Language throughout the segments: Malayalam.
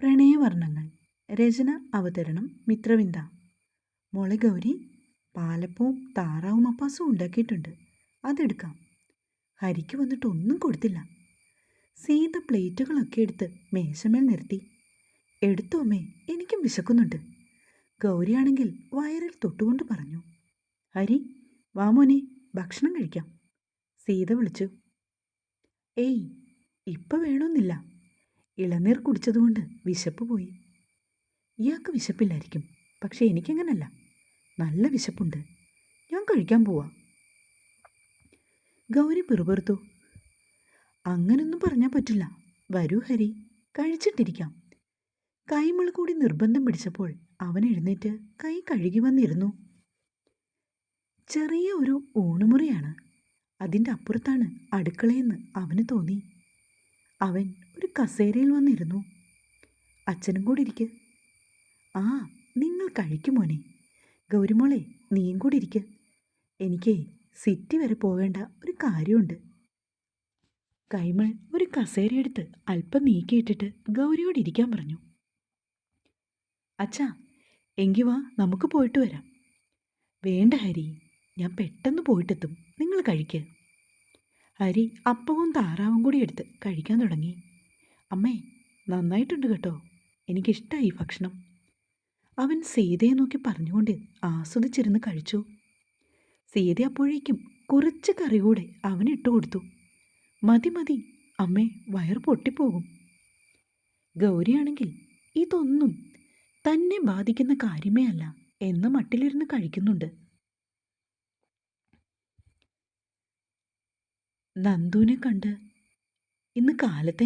പ്രണയവർണ്ണങ്ങൾ. രചന അവതരണം മിത്രവിന്ദ. മോളെ ഗൗരി, പാലപ്പവും താറാവും മപ്പാസും ഉണ്ടാക്കിയിട്ടുണ്ട്, അതെടുക്കാം. ഹരിക്ക് വന്നിട്ട് ഒന്നും കൊടുത്തില്ല. സീത പ്ലേറ്റുകളൊക്കെ എടുത്ത് മേശമേൽ നിർത്തി. എടുത്തോ അമ്മേ, എനിക്കും വിശക്കുന്നുണ്ട്. ഗൗരിയാണെങ്കിൽ വയറിൽ തൊട്ടുകൊണ്ട് പറഞ്ഞു. ഹരി, വാമോനെ, ഭക്ഷണം കഴിക്കാം. സീത വിളിച്ചു. ഏയ്, ഇപ്പം വേണമെന്നില്ല. ഇളനീർ കുടിച്ചതുകൊണ്ട് വിശപ്പ് പോയി. ഇയാൾക്ക് വിശപ്പില്ലായിരിക്കും, പക്ഷെ എനിക്കങ്ങനല്ല. നല്ല വിശപ്പുണ്ട്, ഞാൻ കഴിക്കാൻ പോവാ. ഗൗരി പിറുപിറുത്തു. അങ്ങനൊന്നും പറഞ്ഞാൽ പറ്റില്ല. വരൂ ഹരി, കഴിച്ചിട്ടിരിക്കാം. കൈമൾ കൂടി നിർബന്ധം പിടിച്ചപ്പോൾ അവൻ എഴുന്നേറ്റ് കൈ കഴുകി വന്നിരുന്നു. ചെറിയ ഒരു ഊണുമുറിയാണ്, അതിൻ്റെ അപ്പുറത്താണ് അടുക്കളയെന്ന് അവന് തോന്നി. അവൻ ഒരു കസേരയിൽ വന്നിരുന്നു. അച്ഛനും കൂടി ഇരിക്ക്. ആ, നിങ്ങൾ കഴിക്കുമോനെ. ഗൗരിമോളെ, നീയും കൂടി ഇരിക്ക്. എനിക്ക് സിറ്റി വരെ പോകേണ്ട ഒരു കാര്യമുണ്ട്. കൈമൾ ഒരു കസേരയെടുത്ത് അല്പം നീക്കിയിട്ടിട്ട് ഗൗരിയോട് ഇരിക്കാൻ പറഞ്ഞു. അച്ഛാ, എങ്കി വാ, നമുക്ക് പോയിട്ട് വരാം. വേണ്ട ഹരി, ഞാൻ പെട്ടെന്ന് പോയിട്ടെത്തും, നിങ്ങൾ കഴിക്ക്. ഹരി അപ്പവും താറാവും കൂടി എടുത്ത് കഴിക്കാൻ തുടങ്ങി. അമ്മേ, നന്നായിട്ടുണ്ട് കേട്ടോ, എനിക്കിഷ്ടമായി ഭക്ഷണം. അവൻ സീതയെ നോക്കി പറഞ്ഞുകൊണ്ട് ആസ്വദിച്ചിരുന്ന് കഴിച്ചു. സീത അപ്പോഴേക്കും കുറച്ച് കറി കൂടെ അവനിട്ട് കൊടുത്തു. മതി മതി അമ്മേ, വയറ് പൊട്ടിപ്പോകും. ഗൗരിയാണെങ്കിൽ ഇതൊന്നും തന്നെ ബാധിക്കുന്ന കാര്യമേ അല്ല എന്ന മട്ടിലിരുന്ന് കഴിക്കുന്നുണ്ട്. നന്ദുവിനെ കണ്ട് ഇന്ന് കാലത്തെ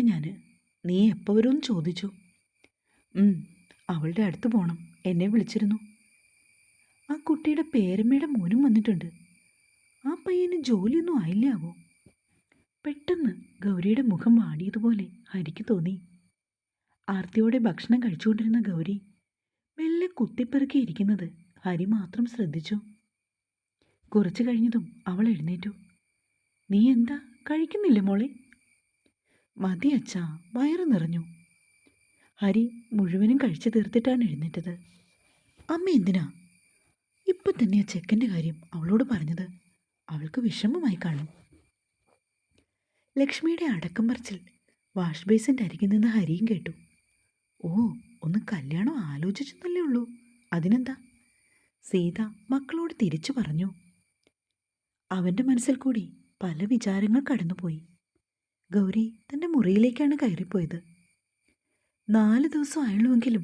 നീ എപ്പോൾ വരുമെന്ന് ചോദിച്ചു. അവളുടെ അടുത്ത് പോകണം, എന്നെ വിളിച്ചിരുന്നു. ആ കുട്ടിയുടെ പേരമ്മയുടെ മോനും വന്നിട്ടുണ്ട്. ആ പയ്യന് ജോലിയൊന്നും ആയില്ലാവോ? പെട്ടെന്ന് ഗൗരിയുടെ മുഖം വാടിയതുപോലെ ഹരിക്ക് തോന്നി. ആർത്തിയോടെ ഭക്ഷണം കഴിച്ചുകൊണ്ടിരുന്ന ഗൗരി മെല്ലെ കുത്തിപ്പെറുക്കിയിരിക്കുന്നത് ഹരി മാത്രം ശ്രദ്ധിച്ചു. കുറച്ചു കഴിഞ്ഞതും അവൾ എഴുന്നേറ്റു. നീ എന്താ കഴിക്കുന്നില്ലേ മോളെ? മതി അച്ഛാ, വയറ് നിറഞ്ഞു. ഹരി മുഴുവനും കഴിച്ചു തീർത്തിട്ടാണ് എഴുന്നേറ്റത്. അമ്മ എന്തിനാ ഇപ്പം തന്നെ ആ ചെക്കൻ്റെ കാര്യം അവളോട് പറഞ്ഞത്? അവൾക്ക് വിഷമമായി കാണും. ലക്ഷ്മിയുടെ അടക്കം പറച്ചിൽ വാഷ് ബേസിൻ്റെ അരികിൽ നിന്ന് ഹരിയും കേട്ടു. ഓ, ഒന്ന് കല്യാണം ആലോചിച്ചെന്നല്ലേ ഉള്ളൂ, അതിനെന്താ? സീത മക്കളോട് തിരിച്ചു പറഞ്ഞു. അവൻ്റെ മനസ്സിൽ കൂടി പല വിചാരങ്ങൾ കടന്നുപോയി. ഗൗരി തൻ്റെ മുറിയിലേക്കാണ് കയറിപ്പോയത്. 4 ദിവസം ആയുള്ളൂവെങ്കിലും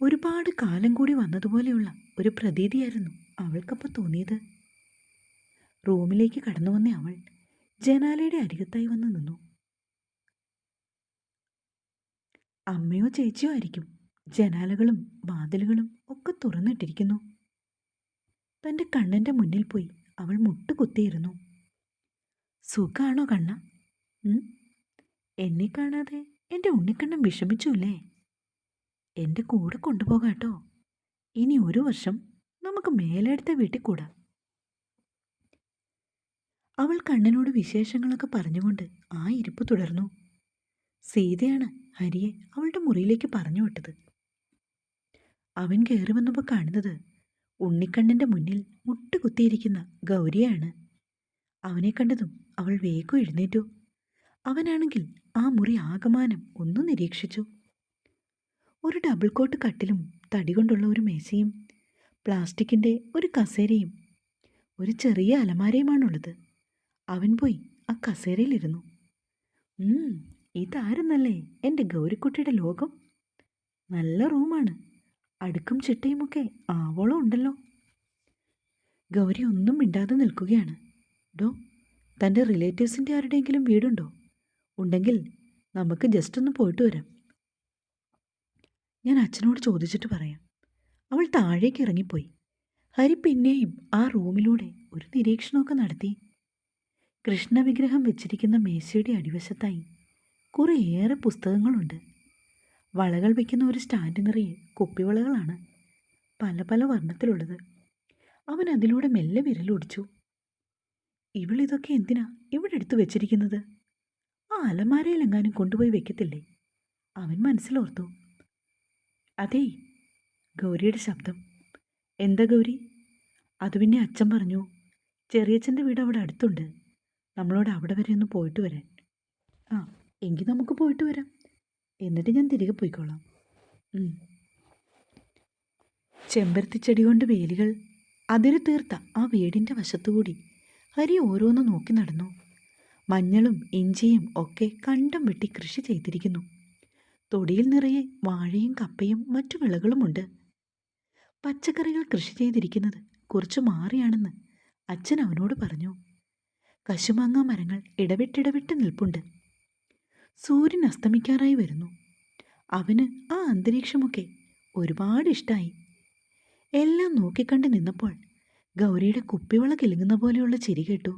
ഒരുപാട് കാലം കൂടി വന്നതുപോലെയുള്ള ഒരു പ്രതീതിയായിരുന്നു അവൾക്കപ്പോൾ തോന്നിയത്. റൂമിലേക്ക് കടന്നു വന്ന അവൾ ജനാലയുടെ അരികത്തായി വന്ന് നിന്നു. അമ്മയോ ചേച്ചിയോ ആയിരിക്കും. ജനാലകളും വാതിലുകളും ഒക്കെ തുറന്നിട്ടിരിക്കുന്നു. തൻ്റെ കണ്ണൻ്റെ മുന്നിൽ പോയി അവൾ മുട്ടുകുത്തിയിരുന്നു. സുഖാണോ കണ്ണ? എന്നെ കാണാതെ എൻ്റെ ഉണ്ണിക്കണ്ണൻ വിഷമിച്ചുല്ലേ? എൻ്റെ കൂടെ കൊണ്ടുപോകാട്ടോ. ഇനി 1 വർഷം നമുക്ക് മേലെടുത്ത വീട്ടിൽ കൂടാ. അവൾ കണ്ണനോട് വിശേഷങ്ങളൊക്കെ പറഞ്ഞുകൊണ്ട് ആ ഇരിപ്പ് തുടർന്നു. സീതയാണ് ഹരിയെ അവളുടെ മുറിയിലേക്ക് പറഞ്ഞു വിട്ടത്. അവൻ കയറി വന്നപ്പോൾ കാണുന്നത് ഉണ്ണിക്കണ്ണൻ്റെ മുന്നിൽ മുട്ടുകുത്തിയിരിക്കുന്ന ഗൗരിയാണ്. അവനെ കണ്ടതും അവൾ വേഗം എഴുന്നേറ്റു. അവനാണെങ്കിൽ ആ മുറി ആകമാനം ഒന്ന് നിരീക്ഷിച്ചു. ഒരു ഡബിൾ കോട്ട് കട്ടിലും തടി കൊണ്ടുള്ള ഒരു മേശയും പ്ലാസ്റ്റിക്കിൻ്റെ ഒരു കസേരയും ഒരു ചെറിയ അലമാരയുമാണുള്ളത്. അവൻ പോയി ആ കസേരയിലിരുന്നു. ഇതായിരുന്നല്ലേ എൻ്റെ ഗൗരിക്കുട്ടിയുടെ ലോകം? നല്ല റൂമാണ്, അടുക്കും ചിട്ടയുമൊക്കെ ആവോളം ഉണ്ടല്ലോ. ഗൗരി ഒന്നും മിണ്ടാതെ നിൽക്കുകയാണ്. ഡോ, തൻ്റെ റിലേറ്റീവ്സിൻ്റെ ആരുടെയെങ്കിലും വീടുണ്ടോ? ഉണ്ടെങ്കിൽ നമുക്ക് ജസ്റ്റ് ഒന്ന് പോയിട്ട് വരാം. ഞാൻ അച്ഛനോട് ചോദിച്ചിട്ട് പറയാം. അവൾ താഴേക്ക് ഇറങ്ങിപ്പോയി. ഹരി പിന്നെയും ആ റൂമിലൂടെ ഒരു നിരീക്ഷണമൊക്കെ നടത്തി. കൃഷ്ണവിഗ്രഹം വെച്ചിരിക്കുന്ന മേശയുടെ അടിവശത്തായി കുറേയേറെ പുസ്തകങ്ങളുണ്ട്. വളകൾ വയ്ക്കുന്ന ഒരു സ്റ്റാൻഡ് നിറയെ കുപ്പിവളകളാണ്, പല പല വർണ്ണത്തിലുള്ളത്. അവൻ അതിലൂടെ മെല്ലെ വിരലൊടിച്ചു. ഇവളിതൊക്കെ എന്തിനാ ഇവിടെ എടുത്തു വെച്ചിരിക്കുന്നത്? ആ അലമാരയിലെങ്ങാനും കൊണ്ടുപോയി വെക്കത്തില്ലേ? അവൻ മനസ്സിലോർത്തു. അതേ, ഗൗരിയുടെ ശബ്ദം. എന്താ ഗൗരി? അത് പിന്നെ അച്ഛൻ പറഞ്ഞു ചെറിയച്ഛൻ്റെ വീട് അവിടെ അടുത്തുണ്ട്, നമ്മളോട് അവിടെ വരെ ഒന്ന് പോയിട്ട് വരാൻ. ആ, എങ്കിൽ നമുക്ക് പോയിട്ട് വരാം, എന്നിട്ട് ഞാൻ തിരികെ പോയിക്കോളാം. ചെമ്പരത്തിച്ചെടി കൊണ്ട് വേലികൾ അതിര് തീർത്ത ആ വീടിൻ്റെ വശത്തുകൂടി ഹരി ഓരോന്ന് നോക്കി നടന്നു. മഞ്ഞളും ഇഞ്ചിയും ഒക്കെ കണ്ടം വെട്ടി കൃഷി ചെയ്തിരിക്കുന്നു. തൊടിയിൽ നിറയെ വാഴയും കപ്പയും മറ്റു വിളകളുമുണ്ട്. പച്ചക്കറികൾ കൃഷി ചെയ്തിരിക്കുന്നത് കുറച്ചു മാറിയാണെന്ന് അച്ഛൻ അവനോട് പറഞ്ഞു. കശുമാങ്ങ മരങ്ങൾ ഇടവിട്ടിടവിട്ട് നിൽപ്പുണ്ട്. സൂര്യൻ അസ്തമിക്കാറായി വരുന്നു. അവന് ആ അന്തരീക്ഷമൊക്കെ ഒരുപാട് ഇഷ്ടമായി. എല്ലാം നോക്കിക്കണ്ട് നിന്നപ്പോൾ ഗൗരിയുടെ കുപ്പിവള കിലുങ്ങുന്ന പോലെയുള്ള ചിരി കേട്ടു.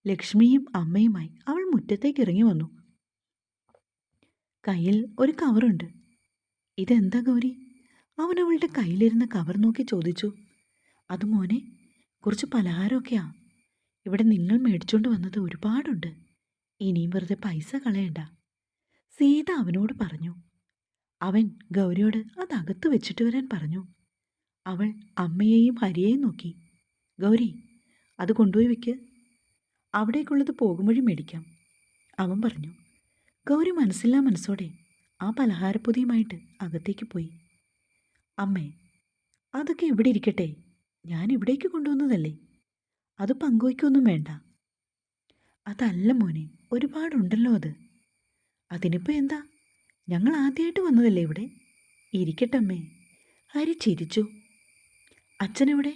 ലക്ഷ്മിയും അമ്മയുമായി അവൾ മുറ്റത്തേക്ക് ഇറങ്ങി വന്നു. കയ്യിൽ ഒരു കവറുണ്ട്. ഇതെന്താ ഗൗരി? അവൻ അവളുടെ കയ്യിലിരുന്ന കവർ നോക്കി ചോദിച്ചു. അത് മോനെ, കുറച്ച് പലഹാരമൊക്കെയാ. ഇവിടെ നിങ്ങൾ മേടിച്ചുകൊണ്ട് വന്നത് ഒരുപാടുണ്ട്, ഇനിയും വെറുതെ പൈസ കളയണ്ട, സീത അവനോട് പറഞ്ഞു. അവൻ ഗൗരിയോട് അതകത്ത് വെച്ചിട്ട് വരാൻ പറഞ്ഞു. അവൾ അമ്മയെയും ഹരിയെയും നോക്കി. ഗൗരി, അത് കൊണ്ടുപോയി വെക്ക്, അവിടേക്കുള്ളത് പോകും വഴി മേടിക്കാം, അവൻ പറഞ്ഞു. ഗൗരി മനസ്സില്ലാ മനസ്സോടെ ആ പലഹാരപ്പൊതിയുമായിട്ട് അകത്തേക്ക് പോയി. അമ്മേ, അതൊക്കെ ഇവിടെ ഇരിക്കട്ടെ, ഞാൻ ഇവിടേക്ക് കൊണ്ടുവന്നതല്ലേ, അത് പങ്കുവയ്ക്കൊന്നും വേണ്ട. അതല്ല മോനെ, ഒരുപാടുണ്ടല്ലോ അത്. അതിനിപ്പോൾ എന്താ, ഞങ്ങൾ ആദ്യമായിട്ട് വന്നതല്ലേ ഇവിടെ, ഇരിക്കട്ടമ്മേ. ഹരി ചിരിച്ചു. അച്ഛനെവിടെ?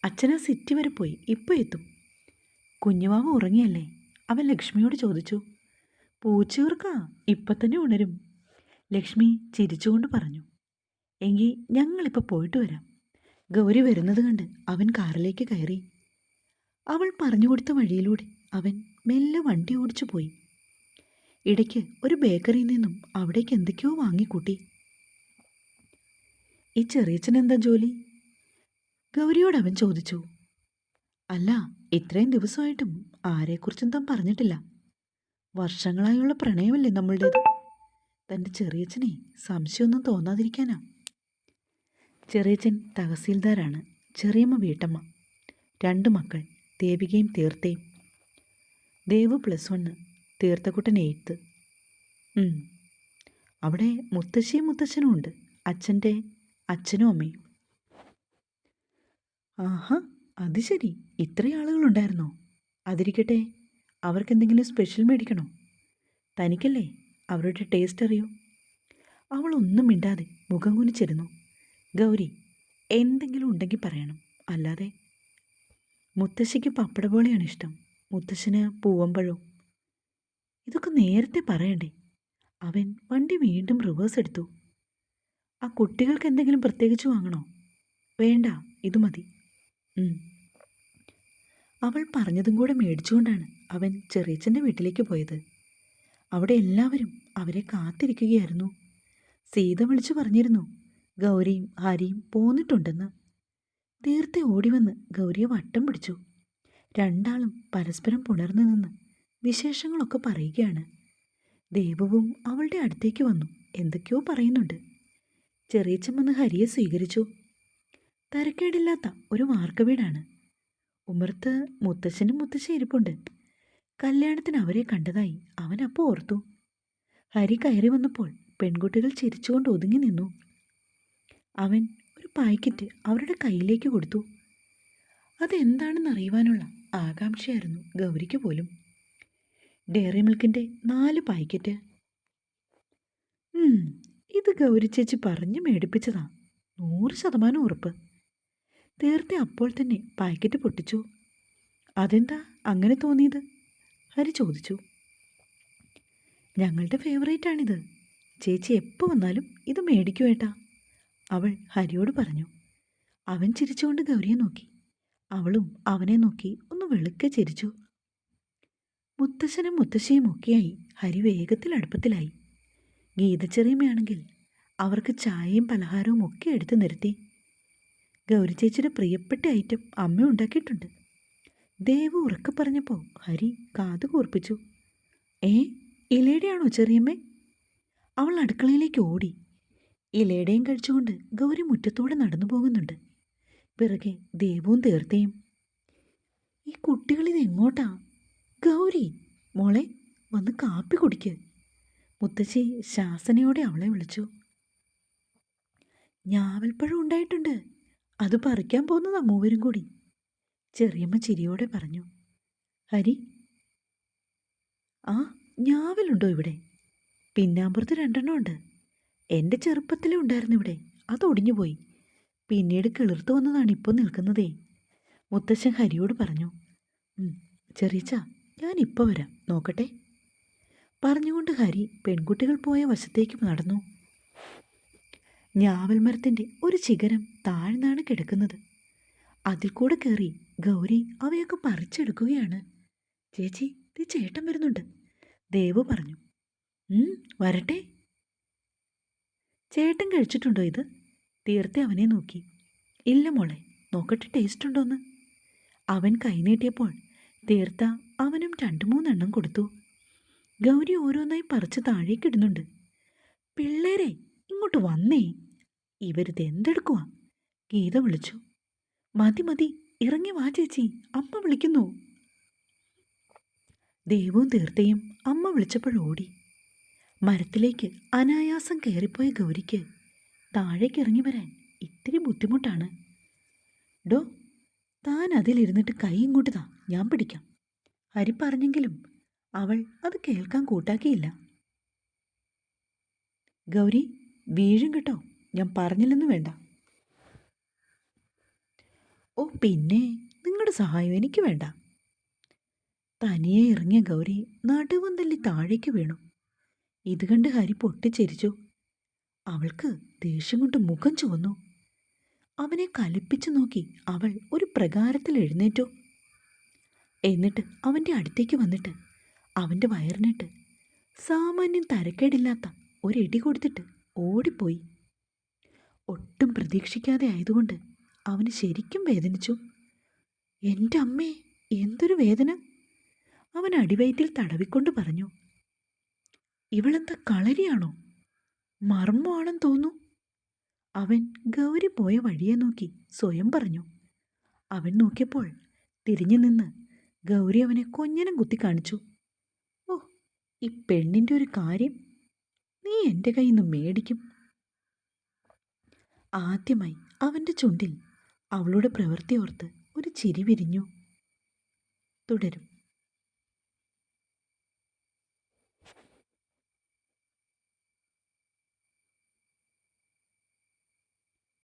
അച്ഛനാ സിറ്റി വരെ പോയി, ഇപ്പോൾ എത്തും. കുഞ്ഞുവാവ് ഉറങ്ങിയല്ലേ? അവൻ ലക്ഷ്മിയോട് ചോദിച്ചു. പൂച്ചയൂർക്കാ, ഇപ്പം തന്നെ ഉണരും, ലക്ഷ്മി ചിരിച്ചുകൊണ്ട് പറഞ്ഞു. എങ്കിൽ ഞങ്ങളിപ്പോൾ പോയിട്ട് വരാം. ഗൗരി വരുന്നത് കണ്ട് അവൻ കാറിലേക്ക് കയറി. അവൾ പറഞ്ഞു കൊടുത്ത വഴിയിലൂടെ അവൻ മെല്ലെ വണ്ടി ഓടിച്ചു പോയി. ഇടയ്ക്ക് ഒരു ബേക്കറിയിൽ നിന്നും അവിടേക്ക് എന്തൊക്കെയോ വാങ്ങിക്കൂട്ടി. ഈ ചെറിയച്ഛനെന്താ ജോലി? ഗൗരിയോട് അവൻ ചോദിച്ചു. അല്ല, ഇത്രയും ദിവസമായിട്ടും ആരെക്കുറിച്ചും താൻ പറഞ്ഞിട്ടില്ല. വർഷങ്ങളായുള്ള പ്രണയമല്ലേ നമ്മളുടേത്. തൻ്റെ ചെറിയച്ഛനെ സംശയമൊന്നും തോന്നാതിരിക്കാനാ. ചെറിയച്ഛൻ തഹസീൽദാരാണ്, ചെറിയമ്മ വീട്ടമ്മ, 2 മക്കൾ, ദേവികയും തീർത്തയും. ദേവ് +1, തീർത്തക്കുട്ടൻ 8th. അവിടെ മുത്തശ്ശിയും മുത്തച്ഛനും ഉണ്ട്, അച്ഛൻ്റെ അച്ഛനും അമ്മയും. ആഹാ, അത് ശരി, ഇത്രയും ആളുകളുണ്ടായിരുന്നോ? അതിരിക്കട്ടെ, അവർക്കെന്തെങ്കിലും സ്പെഷ്യൽ മേടിക്കണോ? തനിക്കല്ലേ അവരുടെ ടേസ്റ്റ് അറിയൂ. അവളൊന്നും മിണ്ടാതെ മുഖം കുനിച്ചിരുന്നു. ഗൗരി, എന്തെങ്കിലും ഉണ്ടെങ്കിൽ പറയണം, അല്ലാതെ. മുത്തശ്ശിക്ക് പപ്പടബോളിയാണ് ഇഷ്ടം, മുത്തശ്ശന് പൂവമ്പഴവും. ഇതൊക്കെ നേരത്തെ പറയണ്ടേ? അവൻ വണ്ടി വീണ്ടും റിവേഴ്സ് എടുത്തു. ആ കുട്ടികൾക്ക് എന്തെങ്കിലും പ്രത്യേകിച്ച് വാങ്ങണോ? വേണ്ട, ഇത് മതി. അവൾ പറഞ്ഞതും കൂടെ മേടിച്ചുകൊണ്ടാണ് അവൻ ചെറിയച്ഛൻ്റെ വീട്ടിലേക്ക് പോയത്. അവിടെ എല്ലാവരും അവരെ കാത്തിരിക്കുകയായിരുന്നു. സീത വിളിച്ചു പറഞ്ഞിരുന്നു ഗൗരിയും ഹരിയും പോന്നിട്ടുണ്ടെന്ന്. തീർത്തെ ഓടിവന്ന് ഗൗരിയെ വട്ടം പിടിച്ചു. രണ്ടാളും പരസ്പരം പുണർന്നു നിന്ന് വിശേഷങ്ങളൊക്കെ പറയുകയാണ്. ദേവുവും അവളുടെ അടുത്തേക്ക് വന്നു, എന്തൊക്കെയോ പറയുന്നുണ്ട്. ചെറിയച്ഛൻ വന്ന് ഹരിയെ സ്വീകരിച്ചു. തരക്കേടില്ലാത്ത ഒരു വാർക്ക വീടാണ്. ഉമ്മർത്ത് മുത്തച്ഛനും മുത്തശ്ശി ഇരിപ്പുണ്ട്. കല്യാണത്തിന് അവരെ കണ്ടതായി അവനപ്പോൾ ഓർത്തു. ഹരി കയറി വന്നപ്പോൾ പെൺകുട്ടികൾ ചിരിച്ചുകൊണ്ട് ഒതുങ്ങി നിന്നു. അവൻ ഒരു പാക്കറ്റ് അവരുടെ കയ്യിലേക്ക് കൊടുത്തു. അതെന്താണെന്ന് അറിയുവാനുള്ള ആകാംക്ഷയായിരുന്നു ഗൗരിക്ക് പോലും. ഡയറി മിൽക്കിൻ്റെ 4 പാക്കറ്റ്. ഇത് ഗൗരി ചേച്ചി പറഞ്ഞ് മേടിപ്പിച്ചതാ, 100% ഉറപ്പ്. തീർത്തെ അപ്പോൾ തന്നെ പാക്കറ്റ് പൊട്ടിച്ചു. അതെന്താ അങ്ങനെ തോന്നിയത്? ഹരി ചോദിച്ചു. ഞങ്ങളുടെ ഫേവറേറ്റാണിത്, ചേച്ചി എപ്പോൾ വന്നാലും ഇത് മേടിക്കുവേട്ടാ, അവൾ ഹരിയോട് പറഞ്ഞു. അവൻ ചിരിച്ചുകൊണ്ട് ഗൗരിയെ നോക്കി. അവളും അവനെ നോക്കി ഒന്ന് വെളുക്കെ ചിരിച്ചു. മുത്തശ്ശനും മുത്തശ്ശിയും ഒക്കെയായി ഹരി വേഗത്തിൽ അടുപ്പത്തിലായി. ഗീതച്ചെറിയമ്മയാണെങ്കിൽ അവർക്ക് ചായയും പലഹാരവും ഒക്കെ എടുത്ത് നിരത്തി. ഗൗരി ചേച്ചിയുടെ പ്രിയപ്പെട്ട ഐറ്റം അമ്മ ഉണ്ടാക്കിയിട്ടുണ്ട്. ദേവ് ഉറക്കെ പറഞ്ഞപ്പോൾ ഹരി കാത് കൂർപ്പിച്ചു. ഇലയുടെയാണോ ചെറിയമ്മേ? അവൾ അടുക്കളയിലേക്ക് ഓടി. ഇലയുടെയും കഴിച്ചുകൊണ്ട് ഗൗരി മുറ്റത്തൂടെ നടന്നു പോകുന്നുണ്ട്. പിറകെ ദേവുവും തീർത്തയും. ഈ കുട്ടികളിത് എങ്ങോട്ടാ? ഗൗരി, മോളെ, വന്ന് കാപ്പി കുടിക്ക്. മുത്തശ്ശി ശാസനയോടെ അവളെ വിളിച്ചു. ഞാവൽപ്പഴം ഉണ്ടായിട്ടുണ്ട്, അത് പറിക്കാൻ പോകുന്നതാ മൂവരും കൂടി. ചെറിയമ്മ ചിരിയോടെ പറഞ്ഞു. ഹരി, ആ ഞാവലുണ്ടോ ഇവിടെ? പിന്നാമ്പുറത്ത് 2 ഉണ്ട്. എൻ്റെ ചെറുപ്പത്തിലേ ഉണ്ടായിരുന്നു ഇവിടെ, അത് ഒടിഞ്ഞുപോയി. പിന്നീട് കിളിർത്തു വന്നതാണ് ഇപ്പോൾ നിൽക്കുന്നതേ. മുത്തശ്ശൻ ഹരിയോട് പറഞ്ഞു. ചെറിയച്ച, ഞാനിപ്പോൾ വരാം, നോക്കട്ടെ. പറഞ്ഞുകൊണ്ട് ഹരി പെൺകുട്ടികൾ പോയ വശത്തേക്ക് നടന്നു. ഞാവൽ മരത്തിൻ്റെ ഒരു ശിഖരം താഴ്ന്നാണ് കിടക്കുന്നത്. അതിൽ കൂടെ കയറി ഗൗരി അവയൊക്കെ പറിച്ചെടുക്കുകയാണ്. ചേച്ചി, ചേട്ടൻ വരുന്നുണ്ട്, ദേവു പറഞ്ഞു. വരട്ടെ. ചേട്ടൻ കഴിച്ചിട്ടുണ്ടോ ഇത്? തീർത്തി അവനെ നോക്കി. ഇല്ല മോളെ, നോക്കട്ടെ ടേസ്റ്റ് ഉണ്ടോന്ന്. അവൻ കൈനീട്ടിയപ്പോൾ തീർത്ത അവനും 2-3 എണ്ണം കൊടുത്തു. ഗൗരി ഓരോന്നായി പറിച്ച് താഴേക്കിടുന്നുണ്ട്. പിള്ളേരെ, ഇങ്ങോട്ട് വന്നേ, ഇവരിതെന്തെടുക്കുവാ? ഗീത വിളിച്ചു. മതി മതി, ഇറങ്ങി വാ ചേച്ചി, അമ്മ വിളിക്കുന്നു. ദേവും തീർത്തയും അമ്മ വിളിച്ചപ്പോഴോടി. മരത്തിലേക്ക് അനായാസം കയറിപ്പോയ ഗൗരിക്ക് താഴേക്ക് ഇറങ്ങി വരാൻ ഇത്തിരി ബുദ്ധിമുട്ടാണ്. ഡോ, താൻ അതിലിരുന്നിട്ട് കൈ ഇങ്ങോട്ട് താ, ഞാൻ പിടിക്കാം. ഹരി പറഞ്ഞെങ്കിലും അവൾ അത് കേൾക്കാൻ കൂട്ടാക്കിയില്ല. ഗൗരി, വീഴും കേട്ടോ, ഞാൻ പറഞ്ഞില്ലെന്ന് വേണ്ട. ഓ പിന്നെ, നിങ്ങളുടെ സഹായം എനിക്ക് വേണ്ട. തനിയെ ഇറങ്ങിയ ഗൗരി നടുവും തല്ലി താഴേക്ക് വീണു. ഇത് കണ്ട് ഹരി പൊട്ടിച്ചിരിച്ചു. അവൾക്ക് ദേഷ്യം കൊണ്ട് മുഖം ചുവന്നു. അവനെ കലിപ്പിച്ചു നോക്കി അവൾ ഒരു പ്രകാരത്തിൽ എഴുന്നേറ്റു. എന്നിട്ട് അവൻ്റെ അടുത്തേക്ക് വന്നിട്ട് അവൻ്റെ വയറിനിട്ട് സാമാന്യം തരക്കേടില്ലാത്ത ഒരിടി കൊടുത്തിട്ട് ഓടിപ്പോയി. ഒട്ടും പ്രതീക്ഷിക്കാതെ ആയതുകൊണ്ട് അവന് ശരിക്കും വേദനിച്ചു. എൻ്റെ അമ്മേ, എന്തൊരു വേദന! അവൻ അടിവയറ്റിൽ തടവിക്കൊണ്ട് പറഞ്ഞു. ഇവളെന്താ കളരിയാണോ? മർമ്മമാണെന്ന് തോന്നുന്നു. അവൻ ഗൗരി പോയ വഴിയെ നോക്കി സ്വയം പറഞ്ഞു. അവൻ നോക്കിയപ്പോൾ തിരിഞ്ഞു നിന്ന് ഗൗരി അവനെ കൊഞ്ഞനം കുത്തി കാണിച്ചു. ഓ, ഈ പെണ്ണിൻ്റെ ഒരു കാര്യം! നീ എൻ്റെ കയ്യിൽ നിന്ന് മേടിക്കും. ആദ്യമായി അവൻ്റെ ചുണ്ടിൽ അവളുടെ പ്രവൃത്തി ഓർത്ത് ഒരു ചിരി വിരിഞ്ഞു. തുടരും.